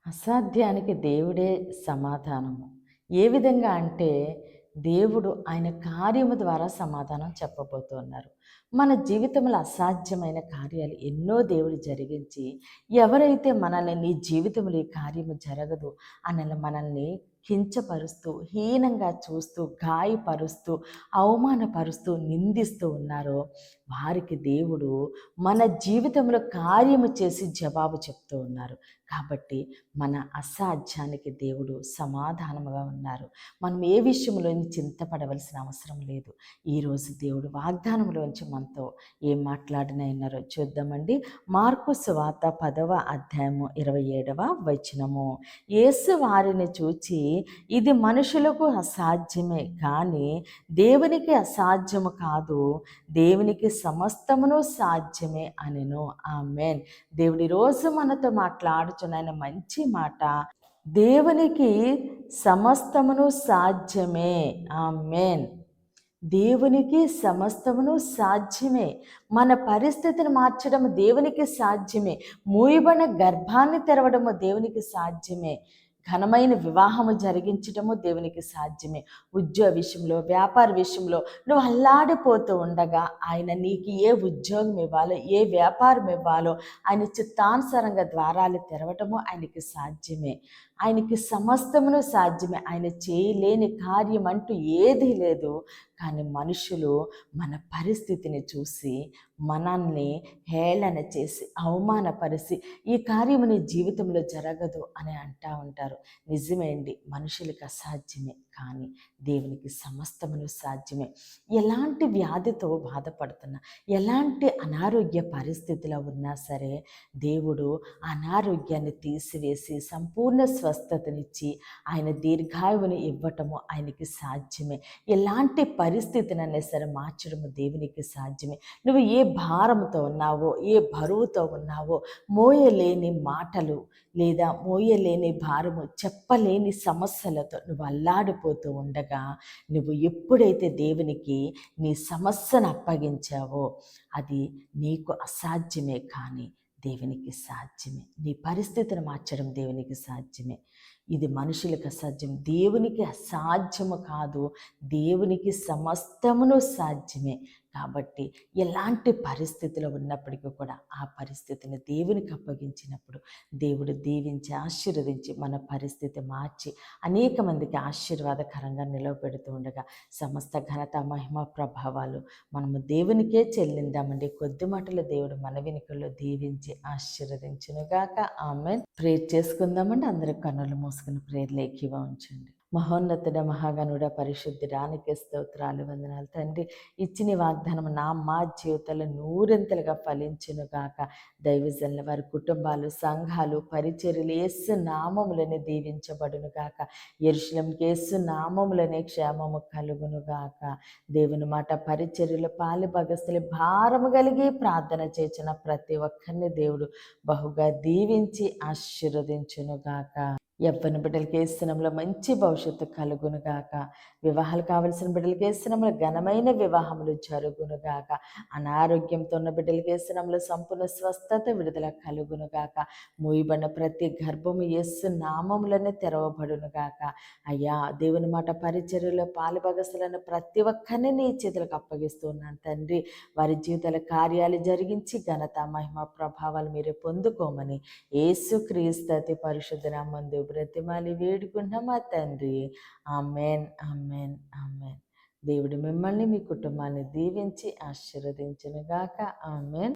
అసాధ్యానికి దేవుడే సమాధానము. ఏ విధంగా అంటే, దేవుడు ఆయన కార్యము ద్వారా సమాధానం చెప్పబోతున్నారు. మన జీవితంలో అసాధ్యమైన కార్యాలు ఎన్నో దేవుడు జరిగించి, ఎవరైతే మనల్ని నీ జీవితంలో ఈ కార్యము జరగదు అని మనల్ని కించపరుస్తూ, హీనంగా చూస్తూ, గాయపరుస్తూ, అవమానపరుస్తూ, నిందిస్తూ ఉన్నారో, వారికి దేవుడు మన జీవితంలో కార్యము చేసి జవాబు చెప్తూ ఉన్నారు. కాబట్టి మన అసాధ్యానికి దేవుడు సమాధానముగా ఉన్నారు. మనం ఏ విషయంలోని చింతపడవలసిన అవసరం లేదు. ఈరోజు దేవుడు వాగ్దానంలోంచి మనతో ఏం మాట్లాడినారో చూద్దామండి. మార్కు సువార్త 10వ అధ్యాయము 27వ వచనము. యేసు వారిని చూచి, ఇది మనుషులకు అసాధ్యమే కానీ దేవునికి అసాధ్యము కాదు, దేవునికి సమస్తమును సాధ్యమే అనెను. ఆమేన్. దేవుడి రోజు మనతో మాట్లాడుచున్న ఆయన మంచి మాట, దేవునికి సమస్తమును సాధ్యమే. ఆమేన్. దేవునికి సమస్తమును సాధ్యమే. మన పరిస్థితిని మార్చడం దేవునికి సాధ్యమే. మూయబడిన గర్భాన్ని తెరవడము దేవునికి సాధ్యమే. ఘనమైన వివాహము జరిగించడము దేవునికి సాధ్యమే. ఉద్యోగ విషయంలో, వ్యాపార విషయంలో నువ్వు అల్లాడిపోతూ ఉండగా ఆయన నీకు ఏ ఉద్యోగం ఇవ్వాలో, ఏ వ్యాపారం ఇవ్వాలో ఆయన చిత్తానుసారంగా ద్వారాలు తెరవటము ఆయనకి సాధ్యమే. ఆయనకి సమస్తమును సాధ్యమే. ఆయన చేయలేని కార్యం అంటూ ఏదీ లేదు. కానీ మనుషులు మన పరిస్థితిని చూసి మనల్ని హేళన చేసి అవమానపరిచి ఈ కార్యము నీ జీవితంలో జరగదు అని అంటూ ఉంటారు. నిజమే అండి, మనుషులకు అసాధ్యమే కానీ దేవునికి సమస్తమును సాధ్యమే. ఎలాంటి వ్యాధితో బాధపడుతున్నా, ఎలాంటి అనారోగ్య పరిస్థితిలో ఉన్నా సరే దేవుడు అనారోగ్యాన్ని తీసివేసి సంపూర్ణ స్వస్థతనిచ్చి ఆయన దీర్ఘాయువుని ఇవ్వటము ఆయనకి సాధ్యమే. ఎలాంటి పరిస్థితినైనా సరే మార్చడము దేవునికి సాధ్యమే. నువ్వు ఏ భారంతో ఉన్నావో, ఏ బరువుతో ఉన్నావో, మోయలేని మాటలు లేదా మోయలేని భారము, చెప్పలేని సమస్యలతో నువ్వు అల్లాడిపోతూ ఉండగా, నువ్వు ఎప్పుడైతే దేవునికి నీ సమస్యను అప్పగించావో అది నీకు అసాధ్యమే కానీ దేవునికి సాధ్యమే. నీ పరిస్థితిని మార్చడం దేవునికి సాధ్యమే. ఇది మనుషులకు అసాధ్యం, దేవునికి అసాధ్యము కాదు, దేవునికి సమస్తమును సాధ్యమే. కాబట్టి ఎలాంటి పరిస్థితిలో ఉన్నప్పటికీ కూడా ఆ పరిస్థితిని దేవునికి అప్పగించినప్పుడు దేవుడు దీవించి ఆశీర్వదించి మన పరిస్థితి మార్చి అనేక మందికి ఆశీర్వాదకరంగా నిలవబెడుతూ ఉండగా సమస్త ఘనత మహిమ ప్రభావాలు మనము దేవునికే చెల్లిందామండి. కొద్ది మాటలు దేవుడు మన వెనుకల్లో దీవించి ఆశీర్వదించునుగాక. ఆమేన్. ప్రేర్ చేసుకుందామండి. అందరూ కన్నులు మూసుకుని ప్రేర్లు ఏకీగా ఉంచండి. మహోన్నతుడ మహాగణుడ పరిశుద్ధుడానికి స్తోత్రాలు వందనాలు తండ్రి. ఇచ్చిన వాగ్దానం మా జీవితాల్లో నూరంతలుగా ఫలించునుగాక. దైవజనుల వారి కుటుంబాలు, సంఘాలు, పరిచర్యలు యేసు నామములనే దీవించబడునుగాక. యెరూషలేముకి యేసు నామములనే క్షేమము కలుగునుగాక. దేవుని మాట పరిచర్యలు పాలిభాగస్తులు భారము కలిగి ప్రార్థన చేసిన ప్రతి ఒక్కరిని దేవుడు బహుగా దీవించి ఆశీర్వదించునుగాక. యవ్వన బిడ్డలకి యేసునామములో మంచి భవిష్యత్తు కలుగునుగాక. వివాహాలు కావలసిన బిడ్డలకి యేసునామములో ఘనమైన వివాహములు జరుగునుగాక. అనారోగ్యంతో ఉన్న బిడ్డలకి యేసునామములో సంపూర్ణ స్వస్థత విడుదల కలుగునుగాక. మూయబడిన ప్రతి గర్భము యేసు నామములోనే తెరవబడునుగాక. అయ్యా, దేవుని మాట పరిచర్యలో పాలుభాగస్తులైన ప్రతి ఒక్కరిని నీ చేతులకు అప్పగిస్తున్నాను తండ్రి. వారి జీవితాల కార్యాలు జరిగించి ఘనత మహిమ ప్రభావాలు మీరే పొందుకోమని యేసుక్రీస్తు అతి పరిశుద్ధ నామమున బ్రతిమాలి వేడుకుంటున్నామా తండ్రి. ఆమేన్, ఆమేన్, ఆమేన్. దేవుడు మిమ్మల్ని మీ కుటుంబాన్ని దీవించి ఆశీర్వదించునుగాక. ఆమేన్.